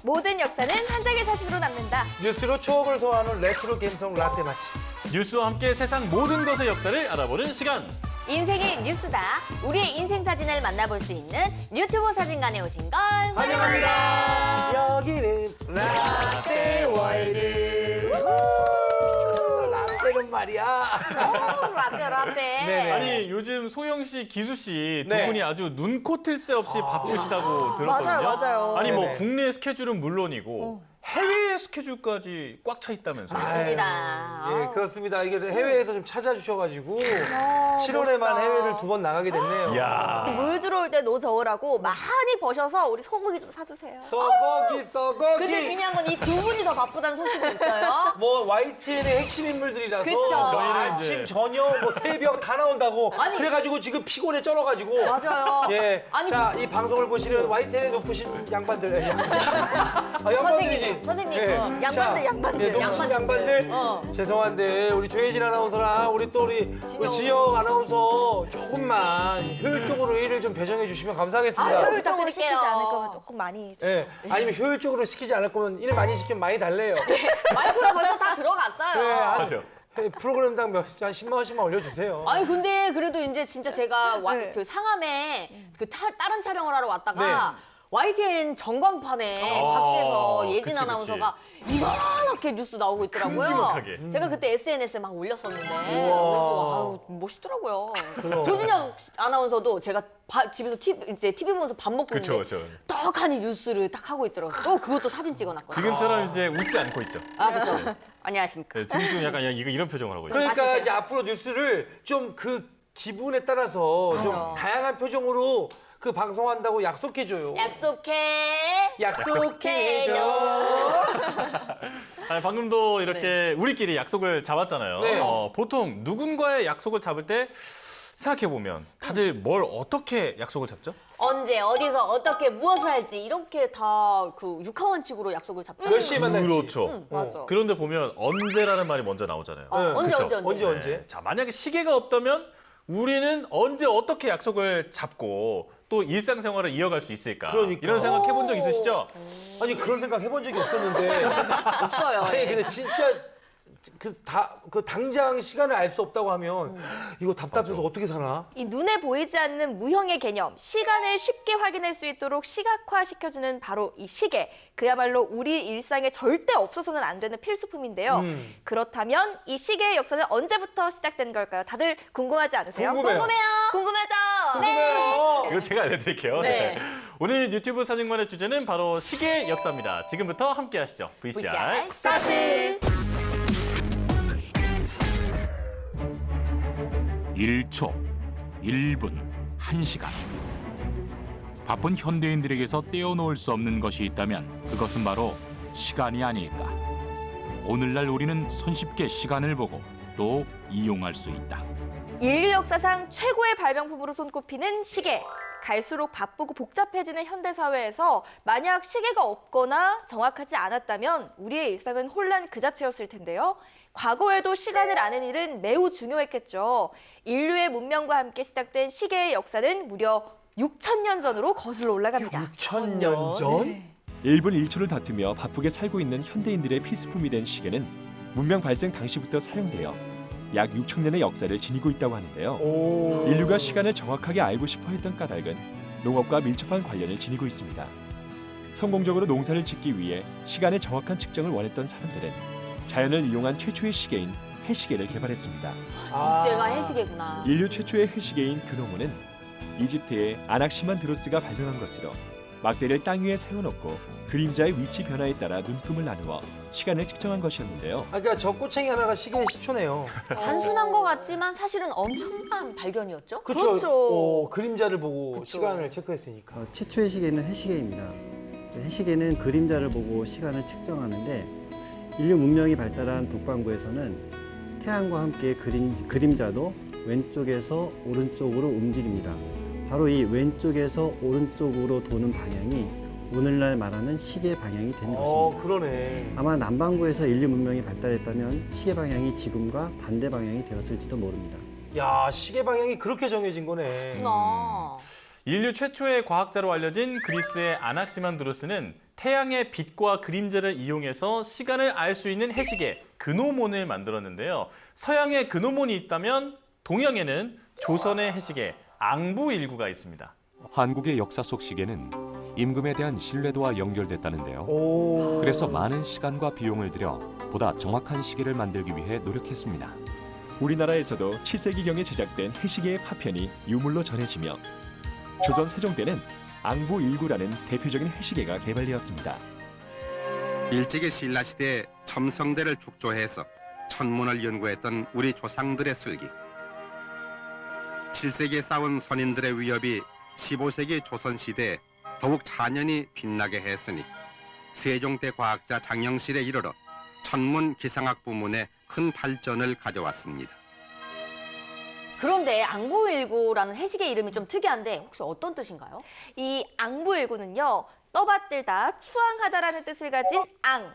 모든 역사는 한 장의 사진으로 남는다. 뉴스로 추억을 소환하는 레트로 감성 라떼 맛집. 뉴스와 함께 세상 모든 것의 역사를 알아보는 시간. 인생이 뉴스다. 우리의 인생 사진을 만나볼 수 있는 유튜브 사진관에 오신 걸 환영합니다. 여기는 라떼 월드. 라떼는 말이야. 라떼. 네네. 아니 요즘 소영 씨, 기수 씨 두 네. 분이 아주 눈코 틀 새 없이 바쁘시다고 들었거든요. 맞아요. 아니 뭐 네네. 국내 스케줄은 물론이고 해외 스케줄까지 꽉 차 있다면서요. 맞습니다. 예, 그렇습니다. 이게 해외에서 좀 찾아주셔가지고 7월에만 해외를 2번 나가게 됐네요. 야. 물 들어올 때 노저우라고 많이 버셔서 우리 소고기 좀 사주세요. 소고기. 근데 중요한 건 이 두 분이 더 바쁘다는 소식이 있어요. 뭐 YTN의 핵심 인물들이라서 그쵸. 저희는 아침, 이제- 저녁, 뭐 새벽 다 나온다고. 아니. 그래가지고 지금 피곤에 쩔어가지고. 맞아요. 예. 아니, 자, 이 방송을 보시는 YTN의 높으신 양반들. 양반들이지. 선생님, 예. 양반들, 자, 양반들. 예, 높으신 양반들. 죄송한데 우리 조혜진 아나운서랑 우리 또 우리 진영 아나운서 조금만 효율적으로 일을 좀 배정해 주시면 감사하겠습니다. 효율 부탁드릴게요. 시키지 부탁드릴게요. 않을 거면 조금 많이. 예. 아니면 효율적으로 시키지 않을 거면 일 많이 시키면 많이 달래요. 마이크로 벌써 다 들어갔어요. 네, 맞아. 프로그램당 한 10만 원씩만 올려주세요. 아니 근데 그래도 이제 진짜 제가 네. 그 상암에 다른 촬영을 하러 왔다가 YTN 전광판에 아, 밖에서 예진 그치, 아나운서가 이만하게 뉴스 나오고 있더라고요. 큼지막하게. 제가 그때 SNS에 막 올렸었는데 우와. 아유, 멋있더라고요. 그럼. 조진영 아나운서도 제가 집에서 이제 TV 보면서 밥 먹고 그쵸, 있는데 그쵸. 떡하니 뉴스를 딱 하고 있더라고요. 또 그것도 사진 찍어놨거든요. 지금처럼 이제 웃지 않고 있죠. 아 그렇죠. 안녕하십니까. 네, 지금 좀 약간 이런 표정을 하고 있죠. 그러니까 아시죠? 이제 앞으로 뉴스를 좀 그 기분에 따라서 좀 맞아. 다양한 표정으로 그 방송한다고 약속해줘요. 약속해. 약속해줘. 아니, 방금도 이렇게 우리끼리 약속을 잡았잖아요. 네. 보통 누군가의 약속을 잡을 때 생각해보면 다들 뭘 어떻게 약속을 잡죠? 언제 어디서 어떻게 무엇을 할지 이렇게 다 그 육하원칙으로 약속을 잡잖아요. 몇 시에 만날지. 그렇죠. 맞아. 그런데 보면 언제라는 말이 먼저 나오잖아요. 네. 언제. 자, 만약에 시계가 없다면 우리는 언제 어떻게 약속을 잡고 또 일상생활을 이어갈 수 있을까? 그러니까. 이런 생각 해본 적 있으시죠? 아니 그런 생각 해본 적이 없었는데. 없어요. 아니 예. 근데 진짜 그 당장 시간을 알 수 없다고 하면 이거 답답해서 어떻게 사나? 이 눈에 보이지 않는 무형의 개념, 시간을 쉽게 확인할 수 있도록 시각화시켜주는 바로 이 시계. 그야말로 우리 일상에 절대 없어서는 안 되는 필수품인데요. 그렇다면 이 시계의 역사는 언제부터 시작된 걸까요? 다들 궁금하지 않으세요? 궁금해요. 궁금하죠? 궁금해요. 이거 제가 알려드릴게요. 네. 오늘 유튜브 사진관의 주제는 바로 시계의 역사입니다. 지금부터 함께 하시죠. VCR. VCR 스타트. 1초, 1분, 1시간. 바쁜 현대인들에게서 떼어놓을 수 없는 것이 있다면 그것은 바로 시간이 아닐까. 오늘날 우리는 손쉽게 시간을 보고 또 이용할 수 있다. 인류 역사상 최고의 발명품으로 손꼽히는 시계. 갈수록 바쁘고 복잡해지는 현대사회에서 만약 시계가 없거나 정확하지 않았다면 우리의 일상은 혼란 그 자체였을 텐데요. 과거에도 시간을 아는 일은 매우 중요했겠죠. 인류의 문명과 함께 시작된 시계의 역사는 무려 6,000년 전으로 거슬러 올라갑니다. 6,000년 전? 1분 1초를 다투며 바쁘게 살고 있는 현대인들의 필수품이 된 시계는 문명 발생 당시부터 사용되어 약 6,000년의 역사를 지니고 있다고 하는데요. 오. 인류가 시간을 정확하게 알고 싶어 했던 까닭은 농업과 밀접한 관련을 지니고 있습니다. 성공적으로 농사를 짓기 위해 시간의 정확한 측정을 원했던 사람들은 자연을 이용한 최초의 시계인 해시계를 개발했습니다. 이때가 해시계구나. 인류 최초의 해시계인 그노모는 이집트의 아낙시만드로스가 발명한 것으로 막대를 땅 위에 세워놓고 그림자의 위치 변화에 따라 눈금을 나누어 시간을 측정한 것이었는데요. 아, 그러니까 저 꼬챙이 하나가 시계의 10초네요. 단순한 것 같지만 사실은 엄청난 발견이었죠. 그렇죠. 그림자를 보고 그쵸. 시간을 체크했으니까. 최초의 시계는 해시계입니다. 해시계는 그림자를 보고 시간을 측정하는데 인류 문명이 발달한 북반구에서는 태양과 함께 그림자도 왼쪽에서 오른쪽으로 움직입니다. 바로 이 왼쪽에서 오른쪽으로 도는 방향이 오늘날 말하는 시계 방향이 되는 것입니다. 그러네. 아마 남반구에서 인류 문명이 발달했다면 시계 방향이 지금과 반대 방향이 되었을지도 모릅니다. 야, 시계 방향이 그렇게 정해진 거네. 그렇구나. 인류 최초의 과학자로 알려진 그리스의 아낙시만드로스는 태양의 빛과 그림자를 이용해서 시간을 알 수 있는 해시계 근호몬을 만들었는데요. 서양에 근호몬이 있다면 동양에는 조선의 해시계 앙부일구가 있습니다. 한국의 역사 속 시계는 임금에 대한 신뢰도와 연결됐다는데요. 오. 그래서 많은 시간과 비용을 들여 보다 정확한 시계를 만들기 위해 노력했습니다. 우리나라에서도 7세기경에 제작된 해시계의 파편이 유물로 전해지며 조선 세종 때는 앙부일구라는 대표적인 해시계가 개발되었습니다. 일제기 신라시대에 첨성대를 축조해서 천문을 연구했던 우리 조상들의 슬기. 7세기에 싸운 선인들의 위협이 15세기 조선시대에 더욱 찬연히 빛나게 했으니 세종 때 과학자 장영실에 이르러 천문 기상학 부문에 큰 발전을 가져왔습니다. 그런데 앙부일구라는 해시계 이름이 좀 특이한데 혹시 어떤 뜻인가요? 이 앙부일구는요, 떠받들다, 추앙하다라는 뜻을 가진 앙,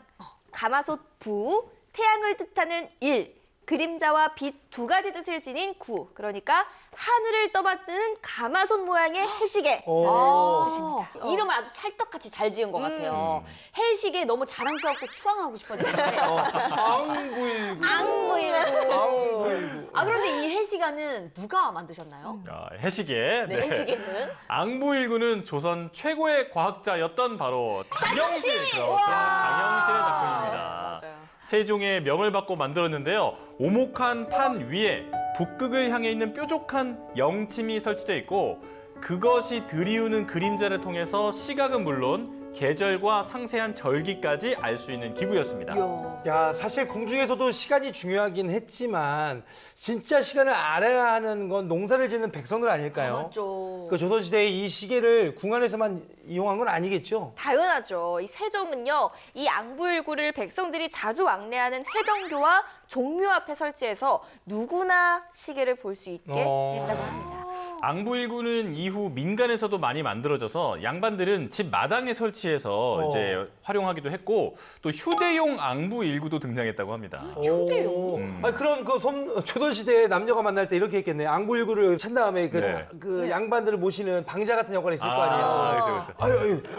가마솥 부, 태양을 뜻하는 일, 그림자와 빛 두 가지 뜻을 지닌 구, 그러니까 하늘을 떠받드는 가마솥 모양의 해시계. 오. 이름을 아주 찰떡같이 잘 지은 것 같아요. 해시계 너무 자랑스럽고 추앙하고 싶어지는데. 앙부일구. 앙부일구. 아, 그런데 이 해시계는 누가 만드셨나요? 해시계. 네, 해시계는. 앙부일구는 조선 최고의 과학자였던 바로 장영실. 그렇죠. 장영실의 작품입니다. 맞아요. 세종의 명을 받고 만들었는데요. 오목한 판 위에 북극을 향해 있는 뾰족한 영침이 설치되어 있고 그것이 들이우는 그림자를 통해서 시각은 물론 계절과 상세한 절기까지 알 수 있는 기구였습니다. 이야. 야, 사실 궁중에서도 시간이 중요하긴 했지만 진짜 시간을 알아야 하는 건 농사를 짓는 백성들 아닐까요? 맞죠. 그 조선시대에 이 시계를 궁 안에서만 이용한 건 아니겠죠? 당연하죠. 이 세종은요, 이 앙부일구를 백성들이 자주 왕래하는 해정교와 종묘 앞에 설치해서 누구나 시계를 볼 수 있게 했다고 합니다. 앙부일구는 이후 민간에서도 많이 만들어져서 양반들은 집 마당에 설치해서 이제 활용하기도 했고 또 휴대용 앙부일구도 등장했다고 합니다. 휴대용. 아니 그럼 그 조선시대에 남녀가 만날 때 이렇게 했겠네. 앙부일구를 찬 다음에 네. 그 양반들을 모시는 방자 같은 역할이 있을 거 아니에요. 그렇죠.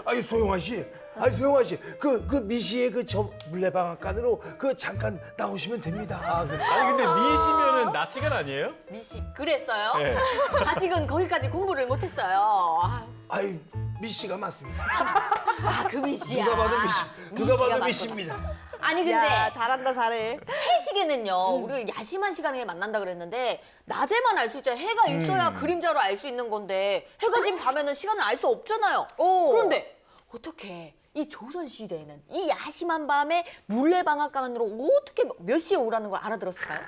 아유 소영아 씨. 소영아 씨, 그 미시의 그 저 물레방앗간으로 그 잠깐 나오시면 됩니다. 아니 근데 미시면은 낮 시간 아니에요? 미씨, 그랬어요? 네. 아직은 거기까지 공부를 못했어요. 아유 미시가 맞습니다. 그 미씨야. 누가 봐도 미시, 누가 봐도 미씨가 미시입니다. 아니, 근데 야, 잘한다, 잘해. 해시계는요, 우리가 야심한 시간에 만난다 그랬는데 낮에만 알 수 있잖아요. 해가 있어야 그림자로 알 수 있는 건데 해가 진 밤에는 시간을 알 수 없잖아요. 그런데 어떻게 이 조선시대에는 이 야심한 밤에 물레방앗간으로 어떻게 몇 시에 오라는 걸 알아들었을까요?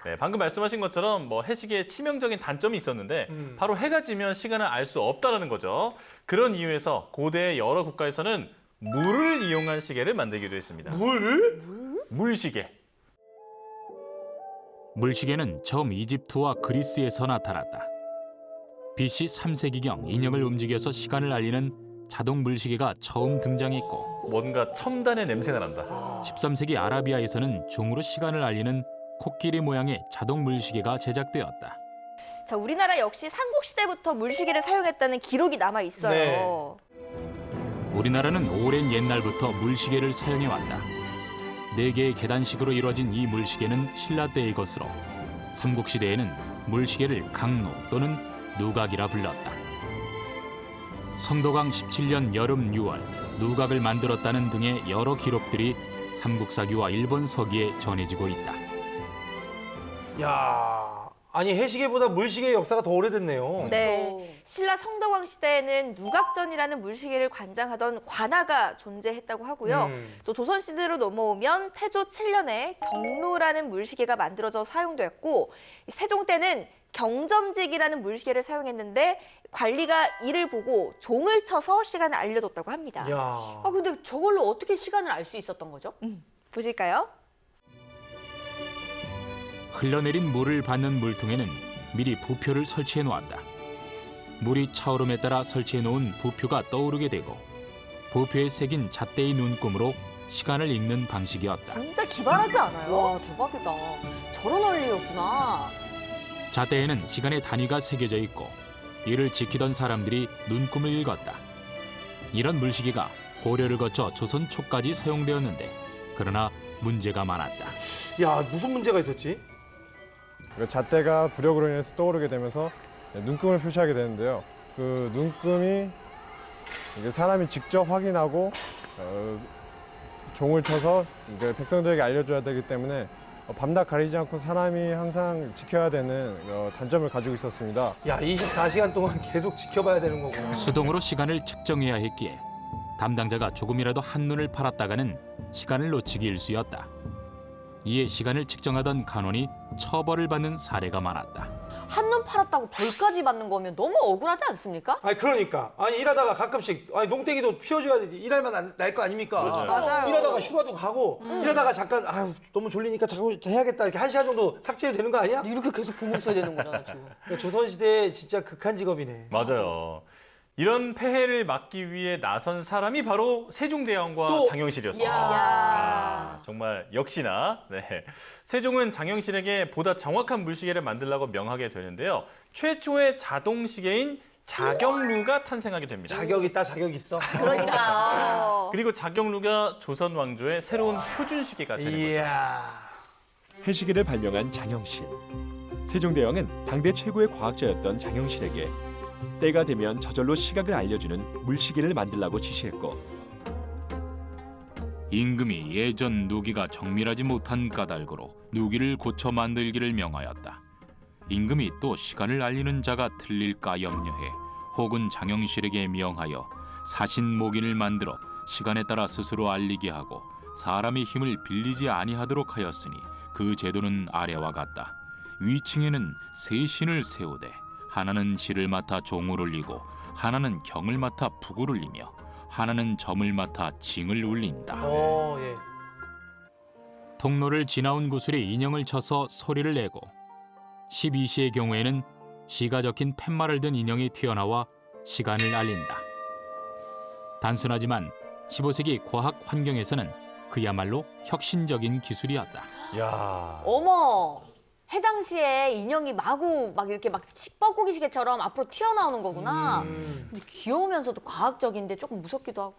네, 방금 말씀하신 것처럼 뭐 해시계의 치명적인 단점이 있었는데 바로 해가 지면 시간을 알 수 없다라는 거죠. 그런 이유에서 고대의 여러 국가에서는 물을 이용한 시계를 만들기도 했습니다. 물시계. 물시계는 처음 이집트와 그리스에서 나타났다. BC 3세기경 인형을 움직여서 시간을 알리는 자동 물시계가 처음 등장했고 뭔가 첨단의 냄새가 난다. 13세기 아라비아에서는 종으로 시간을 알리는 코끼리 모양의 자동 물시계가 제작되었다. 자, 우리나라 역시 삼국시대부터 물시계를 사용했다는 기록이 남아 있어요. 우리나라는 오랜 옛날부터 물시계를 사용해왔다. 4개의 계단식으로 이루어진 이 물시계는 신라 때의 것으로 삼국시대에는 물시계를 강로 또는 누각이라 불렀다. 성도강 17년 여름 6월 누각을 만들었다는 등의 여러 기록들이 삼국사기와 일본 서기에 전해지고 있다. 야, 아니 해시계보다 물시계의 역사가 더 오래됐네요. 네, 신라 성덕왕 시대에는 누각전이라는 물시계를 관장하던 관아가 존재했다고 하고요. 또 조선시대로 넘어오면 태조 7년에 경로라는 물시계가 만들어져 사용되었고 세종 때는 경점직이라는 물시계를 사용했는데 관리가 이를 보고 종을 쳐서 시간을 알려줬다고 합니다. 야. 아, 근데 저걸로 어떻게 시간을 알 수 있었던 거죠? 보실까요? 흘러내린 물을 받는 물통에는 미리 부표를 설치해 놓았다. 물이 차오름에 따라 설치해 놓은 부표가 떠오르게 되고 부표에 새긴 잣대의 눈금으로 시간을 읽는 방식이었다. 진짜 기발하지 않아요? 와, 대박이다. 저런 원리였구나. 잣대에는 시간의 단위가 새겨져 있고 이를 지키던 사람들이 눈금을 읽었다. 이런 물시계가 고려를 거쳐 조선 초까지 사용되었는데 그러나 문제가 많았다. 야, 무슨 문제가 있었지? 잣대가 부력으로 인해서 떠오르게 되면서 눈금을 표시하게 되는데요. 그 눈금이 이게 사람이 직접 확인하고 종을 쳐서 이제 백성들에게 알려줘야 되기 때문에 밤낮 가리지 않고 사람이 항상 지켜야 되는 단점을 가지고 있었습니다. 야, 24시간 동안 계속 지켜봐야 되는 거구나. 수동으로 시간을 측정해야 했기에 담당자가 조금이라도 한눈을 팔았다가는 시간을 놓치기 일쑤였다. 이에 시간을 측정하던 간원이 처벌을 받는 사례가 많았다. 한눈 팔았다고 벌까지 받는 거면 너무 억울하지 않습니까? 아니, 그러니까. 아니, 일하다가 가끔씩, 아니, 농땡이도 피워줘야 일할만 날 거 아닙니까? 맞아요. 일하다가 휴가도 가고, 일하다가 잠깐, 아유, 너무 졸리니까 자꾸 해야겠다. 이렇게 1시간 정도 삭제해도 되는 거 아니야? 이렇게 계속 보고 있어야 되는구나, 지금. 그러니까 조선시대 진짜 극한 직업이네. 맞아요. 이런 폐해를 막기 위해 나선 사람이 바로 세종대왕과 또- 장영실이었습니다. 야. 정말 역시나 네. 세종은 장영실에게 보다 정확한 물시계를 만들라고 명하게 되는데요. 최초의 자동 시계인 자경루가 탄생하게 됩니다. 자격 있다, 자격 있어. 그러니까. 그리고 자경루가 조선 왕조의 새로운 표준 시계가 되는 거죠. 이야. 해시계를 발명한 장영실. 세종대왕은 당대 최고의 과학자였던 장영실에게 때가 되면 저절로 시각을 알려주는 물시계를 만들라고 지시했고 임금이 예전 누기가 정밀하지 못한 까닭으로 누기를 고쳐 만들기를 명하였다. 임금이 또 시간을 알리는 자가 틀릴까 염려해 혹은 장영실에게 명하여 사신목인을 만들어 시간에 따라 스스로 알리게 하고 사람의 힘을 빌리지 아니하도록 하였으니 그 제도는 아래와 같다. 위층에는 세 신을 세우되 하나는 시를 맡아 종을 울리고 하나는 경을 맡아 북을 울리며 하나는 점을 맡아 징을 울린다. 예. 통로를 지나온 구슬에 인형을 쳐서 소리를 내고 12시의 경우에는 시가 적힌 팻말을 든 인형이 튀어나와 시간을 알린다. 단순하지만 15세기 과학 환경에서는 그야말로 혁신적인 기술이었다. 야. 어머. 해당시에 인형이 마구 막 이렇게 막 뻐꾸기 시계처럼 앞으로 튀어나오는 거구나. 근데 귀여우면서도 과학적인데 조금 무섭기도 하고.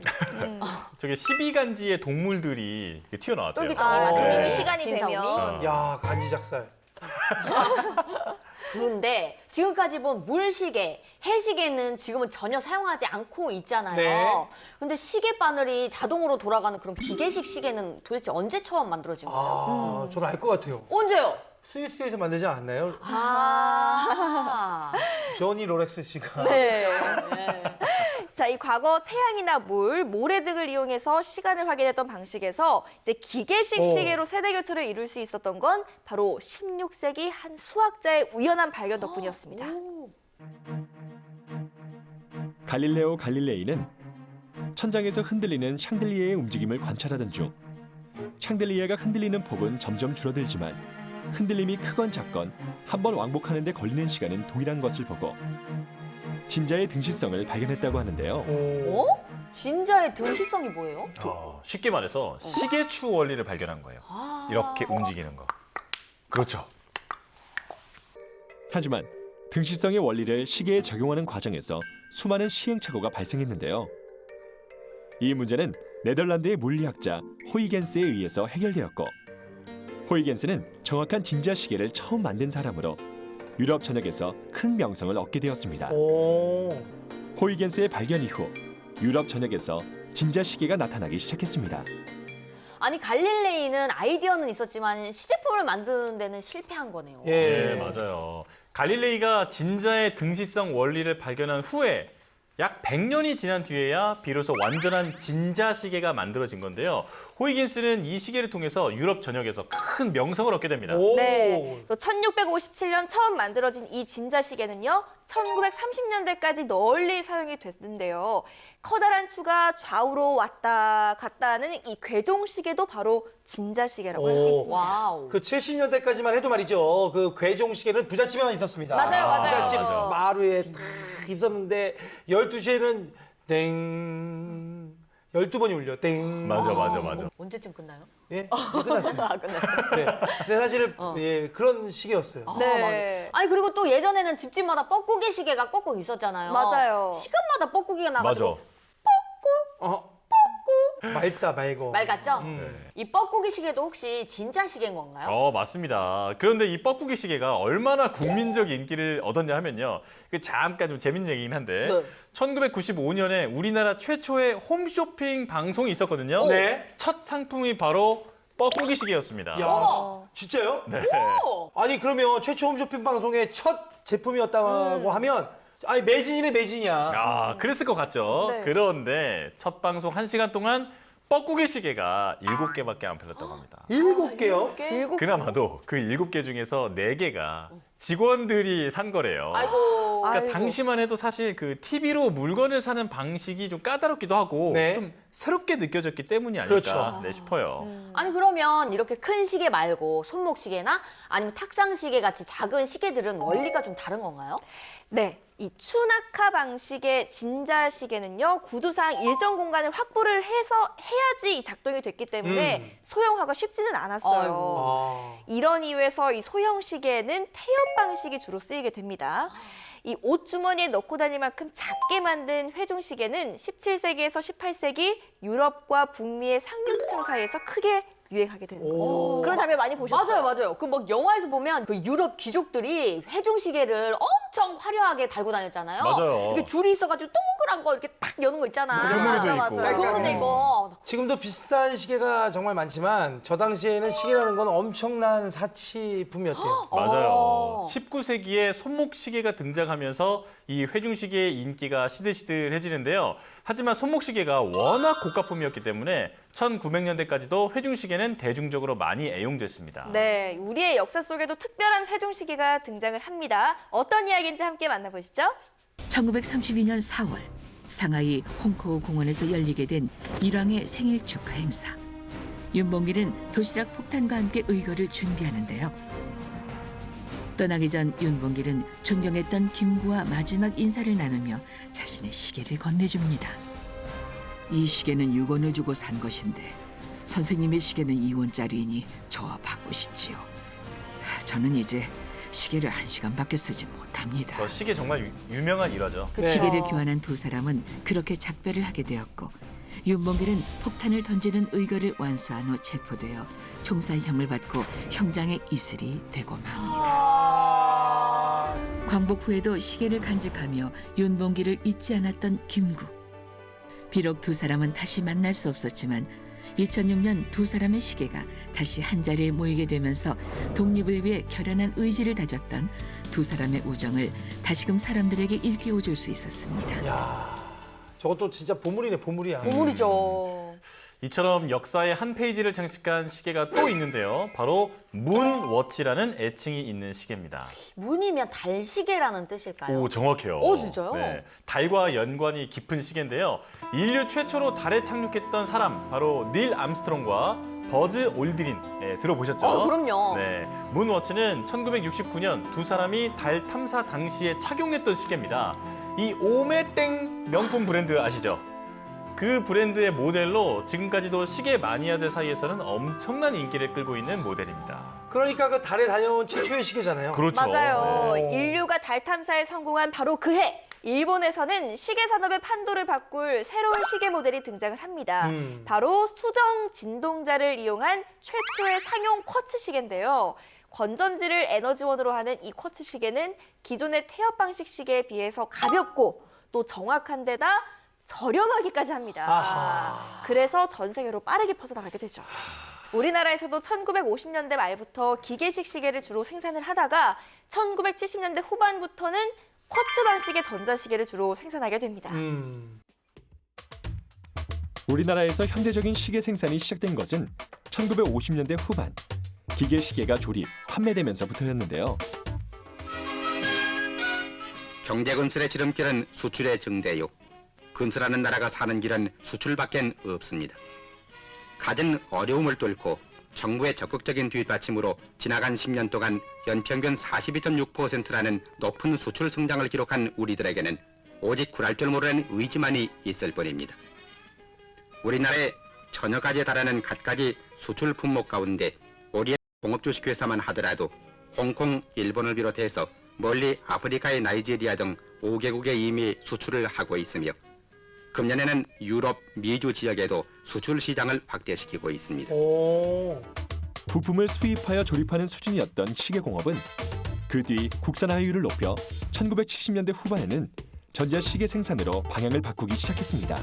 저게 12간지의 동물들이 이렇게 튀어나왔대요. 똘기덩이 네. 맞추는 시간이 진사오미. 되면. 야, 간지작살. 그런데 지금까지 본 물시계, 해시계는 지금은 전혀 사용하지 않고 있잖아요. 네. 근데 시계 바늘이 자동으로 돌아가는 그런 기계식 시계는 도대체 언제 처음 만들어진 거예요? 저는 알 것 같아요. 언제요? 스위스에서 만들지 않았나요? 아. 조니 로렉스 씨가. 네. 자, 이 과거 태양이나 물, 모래 등을 이용해서 시간을 확인했던 방식에서 이제 기계식 시계로 세대 교체를 이룰 수 있었던 건 바로 16세기 한 수학자의 우연한 발견 덕분이었습니다. 갈릴레오 갈릴레이는 천장에서 흔들리는 샹들리에의 움직임을 관찰하던 중 샹들리에가 흔들리는 폭은 점점 줄어들지만 흔들림이 크건 작건 한 번 왕복하는 데 걸리는 시간은 동일한 것을 보고 진자의 등시성을 발견했다고 하는데요. 오. 어? 진자의 등시성이 뭐예요? 쉽게 말해서 시계추 원리를 발견한 거예요. 아. 이렇게 움직이는 거. 그렇죠. 하지만 등시성의 원리를 시계에 적용하는 과정에서 수많은 시행착오가 발생했는데요. 이 문제는 네덜란드의 물리학자 호이겐스에 의해서 해결되었고 호이겐스는 정확한 진자 시계를 처음 만든 사람으로 유럽 전역에서 큰 명성을 얻게 되었습니다. 오. 호이겐스의 발견 이후 유럽 전역에서 진자 시계가 나타나기 시작했습니다. 아니 갈릴레이는 아이디어는 있었지만 시제품을 만드는 데는 실패한 거네요. 네, 맞아요. 갈릴레이가 진자의 등시성 원리를 발견한 후에 약 100년이 지난 뒤에야 비로소 완전한 진자 시계가 만들어진 건데요. 호이긴스는 이 시계를 통해서 유럽 전역에서 큰 명성을 얻게 됩니다. 오. 네, 또 1657년 처음 만들어진 이 진자 시계는요, 1930년대까지 널리 사용이 됐는데요. 커다란 추가 좌우로 왔다 갔다 하는 이 괴종 시계도 바로 진자 시계라고 할 수 있습니다. 와우. 그 70년대까지만 해도 말이죠. 그 괴종 시계는 부잣집에만 있었습니다. 맞아요, 맞아요. 부잣집 맞아. 마루에 딱 있었는데 12시에는 땡 12번이 울려. 땡. 맞아. 언제쯤 끝나요? 예? 끝났습니다. 아, 끝났어요. 네. 근데 사실 예, 그런 시계였어요. 네. 아니 그리고 또 예전에는 집집마다 뻐꾸기 시계가 꼭 있었잖아요. 맞아요. 시간마다 뻐꾸기가 맞아. 나가지고 어. 맑다 맑어. 맑았죠? 음. 이 뻐꾸기 시계도 혹시 진짜 시계인 건가요? 맞습니다. 그런데 이 뻐꾸기 시계가 얼마나 국민적 인기를 얻었냐 하면요. 그 잠깐 좀 재밌는 얘기긴 한데 네. 1995년에 우리나라 최초의 홈쇼핑 방송이 있었거든요. 네. 첫 상품이 바로 뻐꾸기 시계였습니다. 야, 어머. 진짜요? 네. 오! 아니 그러면 최초 홈쇼핑 방송의 첫 제품이었다고 하면 아니 매진이네 매진이야. 그랬을 것 같죠. 네. 그런데 첫 방송 1시간 동안 뻐꾸기 시계가 7개밖에 안 팔렸다고 합니다. 7개요? 그나마도 그 7개 중에서 4개가 직원들이 산 거래요. 아이고. 그러니까 아이고. 당시만 해도 사실 그 TV로 물건을 사는 방식이 좀 까다롭기도 하고 네. 좀 새롭게 느껴졌기 때문이 아닐까 그렇죠. 네, 싶어요. 아니 그러면 이렇게 큰 시계 말고 손목 시계나 아니면 탁상 시계 같이 작은 시계들은 원리가 좀 다른 건가요? 네, 이 추낙하 방식의 진자 시계는요 구조상 일정 공간을 확보를 해야지 이 작동이 됐기 때문에 소형화가 쉽지는 않았어요. 아이고. 아. 이런 이유에서 이 소형 시계에는 태엽 방식이 주로 쓰이게 됩니다. 이 옷 주머니에 넣고 다닐 만큼 작게 만든 회중 시계는 17세기에서 18세기 유럽과 북미의 상류층 사이에서 크게 유행하게 되는 거죠. 오. 그런 장면 많이 보셨죠? 맞아요, 맞아요. 그 막 영화에서 보면 그 유럽 귀족들이 회중 시계를 엄청 화려하게 달고 다녔잖아요. 맞아요. 이렇게 줄이 있어가지고 동그란 거 이렇게 딱 여는 거 있잖아. 거물도 있고. 맞아. 네, 거물도 있고. 지금도 비싼 시계가 정말 많지만 저 당시에는 시계라는 건 엄청난 사치품이었대요. 맞아요. 19세기에 손목 시계가 등장하면서 이 회중 시계의 인기가 시들시들해지는데요. 하지만 손목 시계가 워낙 고가품이었기 때문에 1900년대까지도 회중 시계는 대중적으로 많이 애용됐습니다. 네, 우리의 역사 속에도 특별한 회중 시계가 등장을 합니다. 어떤 이야기인지 함께 만나보시죠. 1932년 4월 상하이 홍커우 공원에서 열리게 된 일왕의 생일 축하 행사. 윤봉길은 도시락 폭탄과 함께 의거를 준비하는데요. 떠나기 전 윤봉길은 존경했던 김구와 마지막 인사를 나누며 자신의 시계를 건네줍니다. 이 시계는 6원을 주고 산 것인데 선생님의 시계는 2원짜리이니 저와 바꾸시지요. 저는 이제 시계를 1시간밖에 쓰지 못합니다. 저 시계 정말 유명한 일화죠. 시계를 교환한 두 사람은 그렇게 작별을 하게 되었고 윤봉길은 폭탄을 던지는 의거를 완수한 후 체포되어 총살형을 받고 형장의 이슬이 되고 맙니다. 광복 후에도 시계를 간직하며 윤봉길을 잊지 않았던 김구. 비록 두 사람은 다시 만날 수 없었지만 2006년 두 사람의 시계가 다시 한자리에 모이게 되면서 독립을 위해 결연한 의지를 다졌던 두 사람의 우정을 다시금 사람들에게 일깨워줄 수 있었습니다. 야, 저것도 진짜 보물이네 보물이야. 보물이죠. 이처럼 역사의 한 페이지를 장식한 시계가 또 있는데요. 바로 문워치라는 애칭이 있는 시계입니다. 문이면 달시계라는 뜻일까요? 오, 정확해요. 오, 진짜요? 네, 달과 연관이 깊은 시계인데요. 인류 최초로 달에 착륙했던 사람, 바로 닐 암스트롱과 버즈 올드린 들어보셨죠? 그럼요. 네, 문워치는 1969년 두 사람이 달 탐사 당시에 착용했던 시계입니다. 이 오메땡 명품 브랜드 아시죠? 그 브랜드의 모델로 지금까지도 시계 마니아들 사이에서는 엄청난 인기를 끌고 있는 모델입니다. 그러니까 그 달에 다녀온 최초의 시계잖아요. 그렇죠. 맞아요. 네. 인류가 달 탐사에 성공한 바로 그 해. 일본에서는 시계 산업의 판도를 바꿀 새로운 시계 모델이 등장을 합니다. 바로 수정 진동자를 이용한 최초의 상용 쿼츠 시계인데요. 건전지를 에너지원으로 하는 이 쿼츠 시계는 기존의 태엽 방식 시계에 비해서 가볍고 또 정확한 데다 저렴하기까지 합니다. 아하. 그래서 전 세계로 빠르게 퍼져나가게 되죠. 우리나라에서도 1950년대 말부터 기계식 시계를 주로 생산을 하다가 1970년대 후반부터는 쿼츠 방식의 전자시계를 주로 생산하게 됩니다. 우리나라에서 현대적인 시계 생산이 시작된 것은 1950년대 후반 기계 시계가 조립, 판매되면서부터였는데요. 경제 건설의 지름길은 수출의 증대요. 건설하는 나라가 사는 길은 수출밖엔 없습니다. 갖은 어려움을 뚫고 정부의 적극적인 뒷받침으로 지나간 10년 동안 연평균 42.6%라는 높은 수출 성장을 기록한 우리들에게는 오직 굴할 줄 모르는 의지만이 있을 뿐입니다. 우리나라의 천여 가지에 달하는 갖가지 수출 품목 가운데 오리의 공업주식회사만 하더라도 홍콩, 일본을 비롯해서 멀리 아프리카의 나이지리아 등 5개국에 이미 수출을 하고 있으며 금년에는 유럽, 미주 지역에도 수출 시장을 확대시키고 있습니다. 부품을 수입하여 조립하는 수준이었던 시계공업은 그 뒤 국산화율을 높여 1970년대 후반에는 전자 시계 생산으로 방향을 바꾸기 시작했습니다.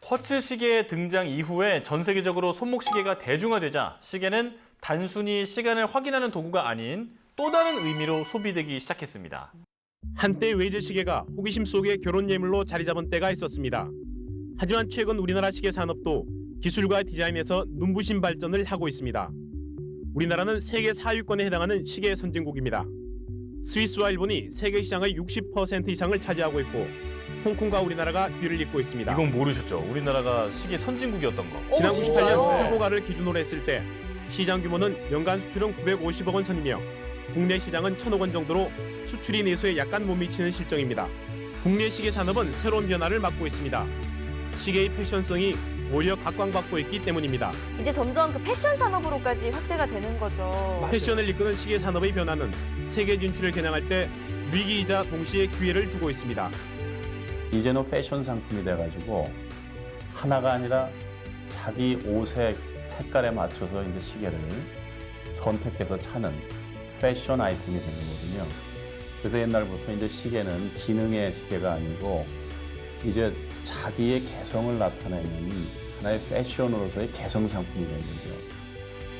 쿼츠 시계의 등장 이후에 전 세계적으로 손목 시계가 대중화되자 시계는 단순히 시간을 확인하는 도구가 아닌 또 다른 의미로 소비되기 시작했습니다. 한때 외제 시계가 호기심 속에 결혼 예물로 자리 잡은 때가 있었습니다. 하지만 최근 우리나라 시계 산업도 기술과 디자인에서 눈부신 발전을 하고 있습니다. 우리나라는 세계 4위권에 해당하는 시계 선진국입니다. 스위스와 일본이 세계 시장의 60% 이상을 차지하고 있고 홍콩과 우리나라가 뒤를 잇고 있습니다. 이건 모르셨죠? 우리나라가 시계 선진국이었던 거. 지난 진짜요? 98년 출고가를 기준으로 했을 때 시장 규모는 연간 수출은 950억 원 선이며 국내 시장은 1,000억 원 정도로 수출이 내수에 약간 못 미치는 실정입니다. 국내 시계 산업은 새로운 변화를 맞고 있습니다. 시계의 패션성이 오히려 각광받고 있기 때문입니다. 이제 점점 그 패션 산업으로까지 확대가 되는 거죠. 패션을 이끄는 시계 산업의 변화는 세계 진출을 겨냥할 때 위기이자 동시에 기회를 주고 있습니다. 이제는 패션 상품이 돼가지고 하나가 아니라 자기 옷의 색깔에 맞춰서 이제 시계를 선택해서 차는 패션 아이템이 되는 거거든요. 그래서 옛날부터 이제 시계는 기능의 시계가 아니고 이제 자기의 개성을 나타내는 하나의 패션으로서의 개성 상품이 되는 거죠.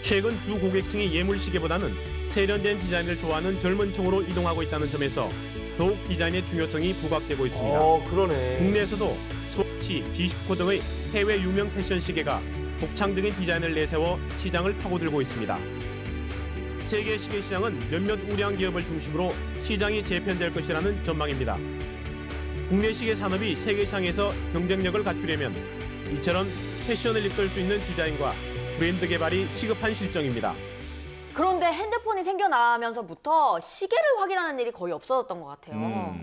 최근 주 고객층이 예물 시계보다는 세련된 디자인을 좋아하는 젊은 층으로 이동하고 있다는 점에서 더욱 디자인의 중요성이 부각되고 있습니다. 그러네. 국내에서도 스워치, G-SHOCO 등의 해외 유명 패션 시계가 독창적인 디자인을 내세워 시장을 파고들고 있습니다. 세계 시계 시장은 몇몇 우량 기업을 중심으로 시장이 재편될 것이라는 전망입니다. 국내 시계 산업이 세계 시장에서 경쟁력을 갖추려면 이처럼 패션을 이끌 수 있는 디자인과 브랜드 개발이 시급한 실정입니다. 그런데 핸드폰이 생겨나면서부터 시계를 확인하는 일이 거의 없어졌던 것 같아요.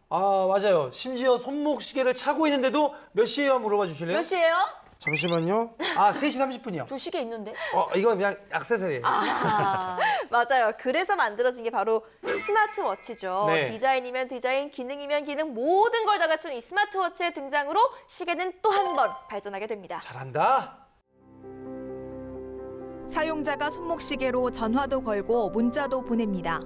아, 맞아요. 심지어 손목 시계를 차고 있는데도 몇 시에요? 물어봐 주실래요? 몇 시예요? 잠시만요. 아, 3시 30분이요. 저 시계 있는데. 이건 그냥 액세서리예요. 아, 맞아요. 그래서 만들어진 게 바로 스마트워치죠. 네. 디자인이면 디자인, 기능이면 기능, 모든 걸 다 갖춘 이 스마트워치의 등장으로 시계는 또 한 번 발전하게 됩니다. 잘한다. 사용자가 손목시계로 전화도 걸고 문자도 보냅니다.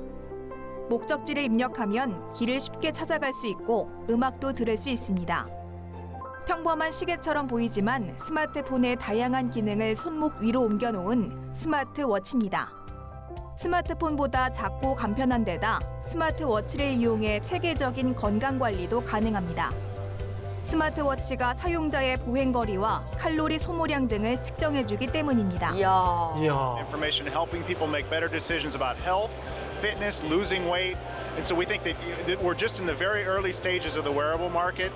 목적지를 입력하면 길을 쉽게 찾아갈 수 있고 음악도 들을 수 있습니다. 평범한 시계처럼 보이지만 스마트폰의 다양한 기능을 손목 위로 옮겨놓은 스마트워치입니다. 스마트폰보다 작고 간편한 데다 스마트워치를 이용해 체계적인 건강관리도 가능합니다. 스마트워치가 사용자의 보행거리와 칼로리 소모량 등을 측정해주기 때문입니다. 이야. Information helping people make better decisions about health, fitness, losing weight. And so we think that we're just in the very early stages of the wearable market.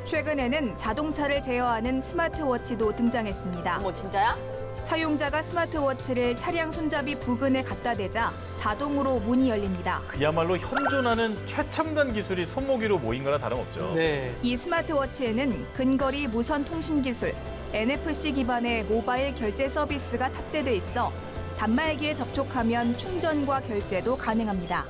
최근에는 자동차를 제어하는 스마트워치도 등장했습니다. 어머, 진짜야? 사용자가 스마트워치를 차량 손잡이 부근에 갖다 대자 자동으로 문이 열립니다. 그야말로 현존하는 최첨단 기술이 손목 위로 모인 거나 다름없죠. 네. 이 스마트워치에는 근거리 무선 통신 기술, NFC 기반의 모바일 결제 서비스가 탑재돼 있어 단말기에 접촉하면 충전과 결제도 가능합니다.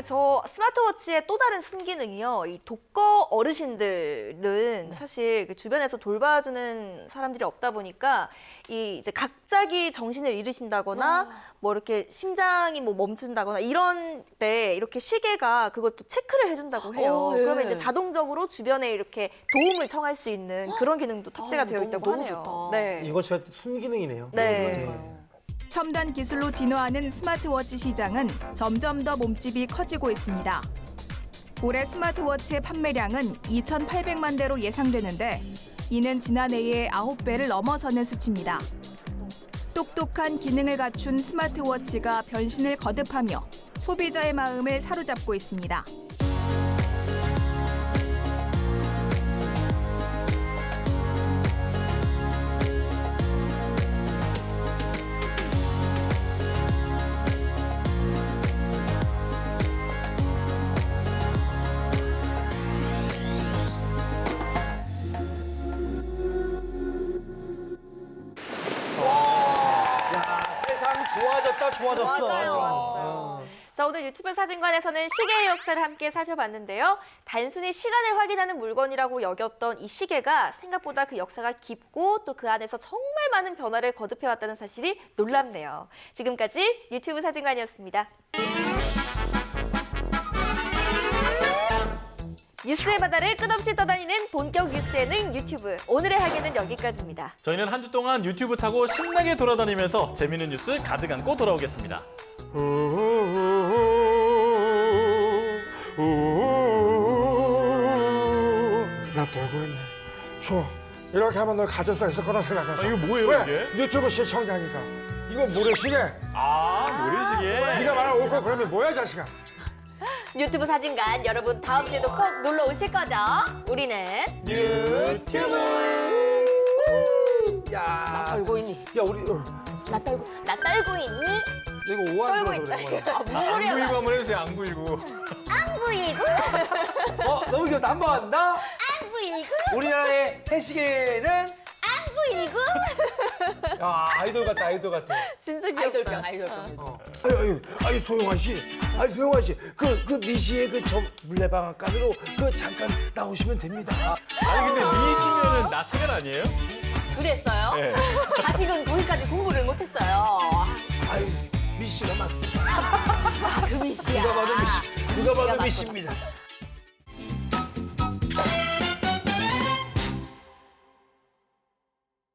저 스마트워치의 또 다른 순기능이요. 이 독거 어르신들은 사실 그 주변에서 돌봐주는 사람들이 없다 보니까 이제 갑자기 정신을 잃으신다거나 뭐 이렇게 심장이 뭐 멈춘다거나 이런 때 이렇게 시계가 그걸 또 체크를 해준다고 해요. 예. 그러면 이제 자동적으로 주변에 이렇게 도움을 청할 수 있는 그런 기능도 탑재가 되어 있다고 너무 하네요. 좋다. 네. 이거 진짜 순기능이네요. 네. 첨단 기술로 진화하는 스마트워치 시장은 점점 더 몸집이 커지고 있습니다. 올해 스마트워치의 판매량은 2,800만 대로 예상되는데 이는 지난해의 9배를 넘어서는 수치입니다. 똑똑한 기능을 갖춘 스마트워치가 변신을 거듭하며 소비자의 마음을 사로잡고 있습니다. 세상 좋아졌다, 좋아졌어. 맞아요. 자, 오늘 유튜브 사진관에서는 시계의 역사를 함께 살펴봤는데요. 단순히 시간을 확인하는 물건이라고 여겼던 이 시계가 생각보다 그 역사가 깊고 또 그 안에서 정말 많은 변화를 거듭해왔다는 사실이 놀랍네요. 지금까지 유튜브 사진관이었습니다. 뉴스의 바다를 끝없이 떠다니는 본격 뉴스 예능 유튜브. 오늘의 하기는 여기까지입니다. 저희는 한 주 동안 유튜브 타고 신나게 돌아다니면서 재미있는 뉴스 가득 안고 돌아오겠습니다. 나 돌고 있네. 줘. 이렇게 하면 너 가졌어 있을 거라 생각했어. 이거 뭐예요, 왜? 이게? 유튜브 시청자니까. 이거 모래시계. 모래시계. 네가 말한 올거 그러면 뭐야, 자식아? 유튜브 사진관 여러분 다음 주에도 꼭 놀러 오실 거죠? 우리는 유튜브. 야. 나 떨고 있니? 야, 우리 나 떨고 있니? 이거 오한 떨고 그래. 있다. 아, 무슨 소리야? 안구이구 한번 해주세요, 안구이구. 안 보이고? 너무 귀엽다. 한번 나. 안 보이고? 우리나라의 해시계는 안 보이고? 야, 아이돌 같다, 아이돌 같아. 진짜 귀엽다. 아이돌병. 아유, 소영아 씨. 소영아 씨. 그 미시의 저 물레방앗간으로 잠깐 나오시면 됩니다. 아니 근데 미시면은 낮 시간 아니에요? 그랬어요? 네. 아직은 거기까지 공부를 못했어요. 아유, 미씨가 맞습니다. 그 미씨야. 누가 봐도 미씨가 미씨입니다.